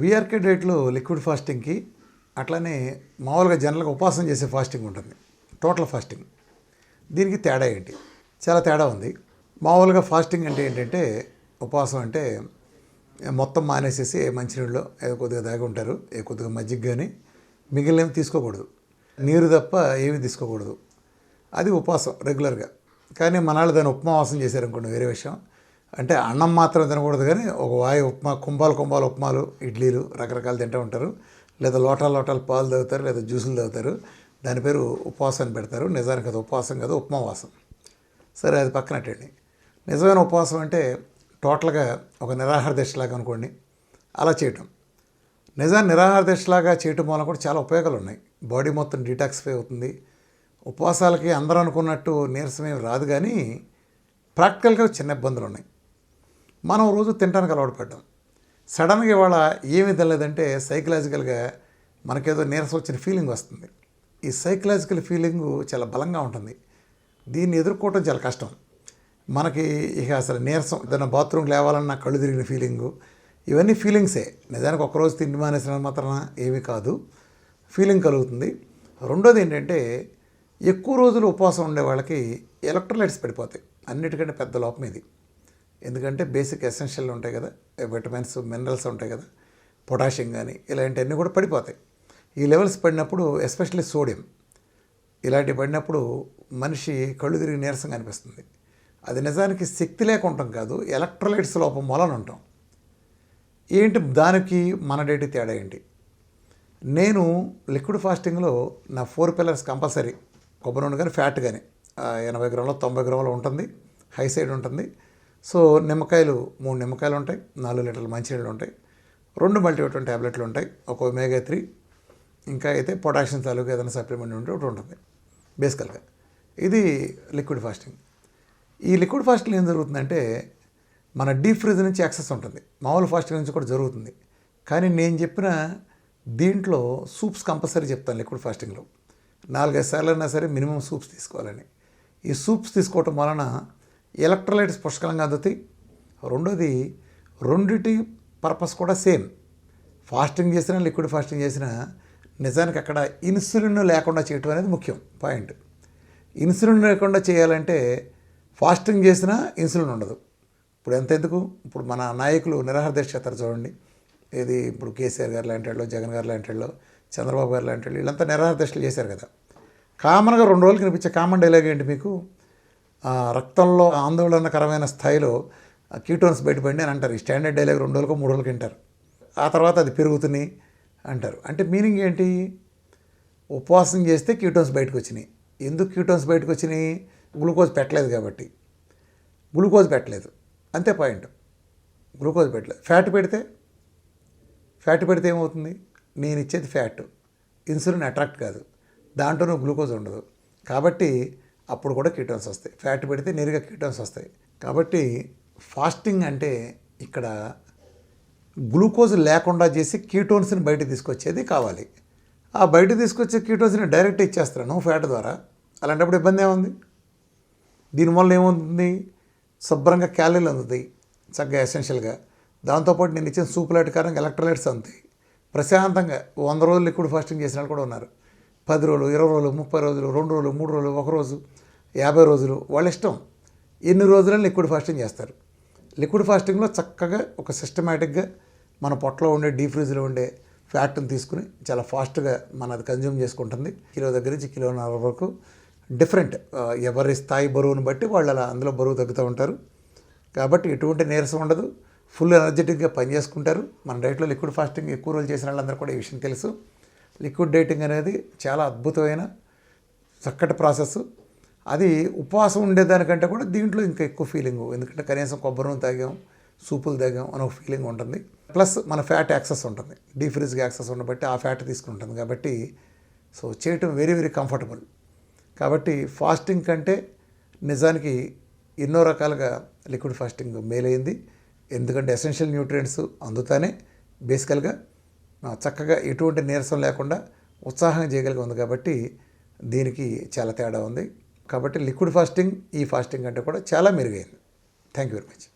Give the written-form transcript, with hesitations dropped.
VRK డైట్లో liquid ఫాస్టింగ్కి అట్లానే మామూలుగా జనరల్గా ఉపవాసం చేసే ఫాస్టింగ్ ఉంటుంది, టోటల్ ఫాస్టింగ్. దీనికి తేడా ఏంటి? చాలా తేడా ఉంది. మామూలుగా ఫాస్టింగ్ అంటే ఏంటంటే, ఉపవాసం అంటే మొత్తం మానేసేసి మంచినీళ్ళు ఏదో కొద్దిగా దాగి ఉంటారు, కొద్దిగా మజ్జిగ కానీ మిగిలినవి తీసుకోకూడదు, నీరు తప్ప ఏమీ తీసుకోకూడదు. అది ఉపవాసం రెగ్యులర్గా. కానీ మనాళ్ళు దాన్ని ఉపమావాసం చేశారనుకోండి, వేరే విషయం. అంటే అన్నం మాత్రం తినకూడదు, కానీ ఒక వాయు ఉప్మా, కుంభాలు ఉప్మాలు, ఇడ్లీలు రకరకాలు తింటూ ఉంటారు, లేదా లోటాలు పాలు తాగుతారు, లేదా జ్యూసులు తాగుతారు. దాని పేరు ఉపవాసం పెడతారు. నిజానికి అది ఉపవాసం కాదు, ఉపమావాసం. సరే, అది పక్కనట్టండి. నిజమైన ఉపవాసం అంటే టోటల్గా ఒక నిరాహార దీక్షలాగా అనుకోండి, అలా చేయటం. నిజాన్ని నిరాహార దీక్షలాగా చేయటం వల్ల కూడా చాలా ఉపయోగాలు ఉన్నాయి. బాడీ మొత్తం డీటాక్సిఫై అవుతుంది. ఉపవాసాలకి అందరూ అనుకున్నట్టు నీరసమేమి రాదు, కానీ ప్రాక్టికల్గా చిన్న ఇబ్బందులు ఉన్నాయి. మనం రోజు తినడానికి అలవాటు పడ్డాం. సడన్గా ఇవాళ ఏమీ తెలియదంటే సైకలాజికల్గా మనకేదో నీరసం వచ్చిన ఫీలింగ్ వస్తుంది. ఈ సైకలాజికల్ ఫీలింగు చాలా బలంగా ఉంటుంది. దీన్ని ఎదుర్కోవటం చాలా కష్టం. మనకి ఇక అసలు నీరసం, ఏదైనా బాత్రూమ్కి లేవాలన్నా కళ్ళు తిరిగిన ఫీలింగు, ఇవన్నీ ఫీలింగ్సే. నిజానికి ఒక్కరోజు తిండి మానేసిన మాత్రం ఏమీ కాదు, ఫీలింగ్ కలుగుతుంది. రెండోది ఏంటంటే, ఎక్కువ రోజులు ఉపవాసం ఉండే వాళ్ళకి ఎలక్ట్రోలైట్స్ పడిపోతాయి. అన్నిటికంటే పెద్ద లోపం ఇది. ఎందుకంటే బేసిక్ ఎసెన్షియల్ ఉంటాయి కదా, విటమిన్స్, మినరల్స్ ఉంటాయి కదా, పొటాషియం కానీ ఇలాంటివన్నీ కూడా పడిపోతాయి. ఈ లెవెల్స్ పడినప్పుడు, ఎస్పెషల్లీ సోడియం ఇలాంటివి పడినప్పుడు మనిషి కళ్ళు తిరిగి నీరసంగా అనిపిస్తుంది. అది నిజానికి శక్తి లేక ఉంటాం కాదు, ఎలక్ట్రోలైట్స్ లోపం వలన ఉంటాం. ఏంటి దానికి మన డైట్ తేడా ఏంటి? నేను లిక్విడ్ ఫాస్టింగ్లో నా 4 పిల్లర్స్ కంపల్సరీ. కొబ్బరి నూనె కానీ, ఫ్యాట్ కానీ 80 గ్రాములు 90 గ్రాములు ఉంటుంది, హై సైడ్ ఉంటుంది. సో నిమ్మకాయలు 3 నిమ్మకాయలు ఉంటాయి, 4 లీటర్ల మంచినీళ్ళు ఉంటాయి, 2 మల్టీవిటమిన్ ట్యాబ్లెట్లు ఉంటాయి, ఒక ఒమేగా 3, ఇంకా అయితే పొటాషియం తాలూకు ఏదైనా సప్లిమెంట్ ఉంటే ఒకటి ఉంటుంది బేసికల్గా. ఇది లిక్విడ్ ఫాస్టింగ్. ఈ లిక్విడ్ ఫాస్టింగ్ ఏం జరుగుతుందంటే, మన డీప్ ఫ్రిజ్ నుంచి యాక్సెస్ ఉంటుంది, మామూలు ఫాస్టింగ్ నుంచి కూడా జరుగుతుంది. కానీ నేను చెప్పిన దీంట్లో సూప్స్ కంపల్సరీ చెప్తాను. లిక్విడ్ ఫాస్టింగ్లో 4-5 సార్లు అయినా సరే మినిమం సూప్స్ తీసుకోవాలని. ఈ సూప్స్ తీసుకోవటం వలన ఎలక్ట్రోలైట్స్ పుష్కలంగా అందుతాయి. రెండోది, రెండిటి పర్పస్ కూడా సేమ్. ఫాస్టింగ్ చేసినా, లిక్విడ్ ఫాస్టింగ్ చేసినా నిజానికి అక్కడ ఇన్సులిన్ లేకుండా చేయటం అనేది ముఖ్యం పాయింట్. ఇన్సులిన్ లేకుండా చేయాలంటే ఫాస్టింగ్ చేసినా ఇన్సులిన్ ఉండదు. ఇప్పుడు ఎందుకు, ఇప్పుడు మన నాయకులు నిరాహార దీక్ష చేస్తారు చూడండి. ఏది ఇప్పుడు కేసీఆర్ గారు లాంటి వాళ్ళు, జగన్ గారు లాంటి వాళ్ళు, చంద్రబాబు గారు లాంటి వాళ్ళు, వీళ్ళంతా నిరాహార దీక్షలు చేశారు కదా. కామన్గా 2 రోజులు కనిపించే కామన్ డైలాగ్ ఏంటి మీకు? రక్తంలో ఆందోళనకరమైన స్థాయిలో కీటోన్స్ బయటపడి అని అంటారు. ఈ స్టాండర్డ్ డైలాగ్ 2 రోజులకు 3 రోజులకి వింటారు. ఆ తర్వాత అది పెరుగుతున్నాయి అంటారు. అంటే మీనింగ్ ఏంటి? ఉపవాసం చేస్తే కీటోన్స్ బయటకు వచ్చినాయి. ఎందుకు కీటోన్స్ బయటకు వచ్చినాయి? గ్లూకోజ్ పెట్టలేదు కాబట్టి. గ్లూకోజ్ పెట్టలేదు, అంతే పాయింట్. గ్లూకోజ్ పెట్టలేదు. ఫ్యాట్ పెడితే ఏమవుతుంది? నేను ఇచ్చేది ఫ్యాట్, ఇన్సులిన్ అట్రాక్ట్ కాదు, దాంట్లోనూ గ్లూకోజ్ ఉండదు. కాబట్టి అప్పుడు కూడా కీటోన్స్ వస్తాయి. ఫ్యాట్ పెడితే నేరుగా కీటోన్స్ వస్తాయి. కాబట్టి ఫాస్టింగ్ అంటే ఇక్కడ గ్లూకోజ్ లేకుండా చేసి కీటోన్స్ని బయట తీసుకొచ్చేది కావాలి. ఆ బయట తీసుకొచ్చే కీటోన్స్ని డైరెక్ట్ ఇచ్చేస్తున్నాను ఫ్యాట్ ద్వారా. అలాంటప్పుడు ఇబ్బంది ఏముంది? దీనివల్ల ఏమవుతుంది? శుభ్రంగా క్యాలరీలు అందుతాయి చక్కగా ఎసెన్షియల్గా. దాంతోపాటు నేను ఇచ్చిన సూప్ లాంటి కారణంగా ఎలక్ట్రోలైట్స్ అందుతాయి. ప్రశాంతంగా 100 రోజులు లిక్విడ్ ఫాస్టింగ్ చేసిన వాళ్ళు కూడా ఉన్నారు. 10 రోజులు, 20 రోజులు, 30 రోజులు, 2 రోజులు, 3 రోజులు, 1 రోజు, 50 రోజులు, వాళ్ళ ఇష్టం. ఎన్ని రోజులని లిక్విడ్ ఫాస్టింగ్ చేస్తారు. లిక్విడ్ ఫాస్టింగ్లో చక్కగా ఒక సిస్టమేటిక్గా మన పొట్టలో ఉండే డీప్ ఫ్రిజ్లో ఉండే ఫ్యాట్ని తీసుకుని చాలా ఫాస్ట్గా మనది కన్జ్యూమ్ చేసుకుంటుంది. కిలో దగ్గర నుంచి 1.5 కిలో వరకు డిఫరెంట్. ఎవరి స్థాయి బరువును బట్టి వాళ్ళు అలా అందులో బరువు తగ్గుతూ ఉంటారు. కాబట్టి ఎటువంటి నీరసం ఉండదు, ఫుల్ ఎనర్జెటిక్గా పనిచేసుకుంటారు. మన డైట్లో లిక్విడ్ ఫాస్టింగ్ ఎక్కువ రోజులు చేసిన వాళ్ళందరూ కూడా ఈ విషయం తెలుసు. లిక్విడ్ డైటింగ్ అనేది చాలా అద్భుతమైన చక్కటి ప్రాసెస్. అది ఉపవాసం ఉండేదానికంటే కూడా దీంట్లో ఇంకా ఎక్కువ ఫీలింగు. ఎందుకంటే కనీసం కొబ్బరి నూనె తాగాం, సూపులు తాగాం అని ఒక ఫీలింగ్ ఉంటుంది. ప్లస్ మన ఫ్యాట్ యాక్సెస్ ఉంటుంది, డీప్ ఫ్రిజ్కి యాక్సెస్ ఉండబట్టి ఆ ఫ్యాట్ తీసుకుంటుంది. కాబట్టి సో చేయటం వెరీ వెరీ కంఫర్టబుల్. కాబట్టి ఫాస్టింగ్ కంటే నిజానికి ఎన్నో రకాలుగా లిక్విడ్ ఫాస్టింగ్ మేలైంది. ఎందుకంటే ఎసెన్షియల్ న్యూట్రియంట్స్ అందుతానే బేసికల్గా చక్కగా ఎటువంటి నీరసం లేకుండా ఉత్సాహంగా చేయగలిగి ఉంది. కాబట్టి దీనికి చాలా తేడా ఉంది. కాబట్టి లిక్విడ్ ఫాస్టింగ్ ఈ ఫాస్టింగ్ కంటే కూడా చాలా మెరుగైంది. Thank you very much.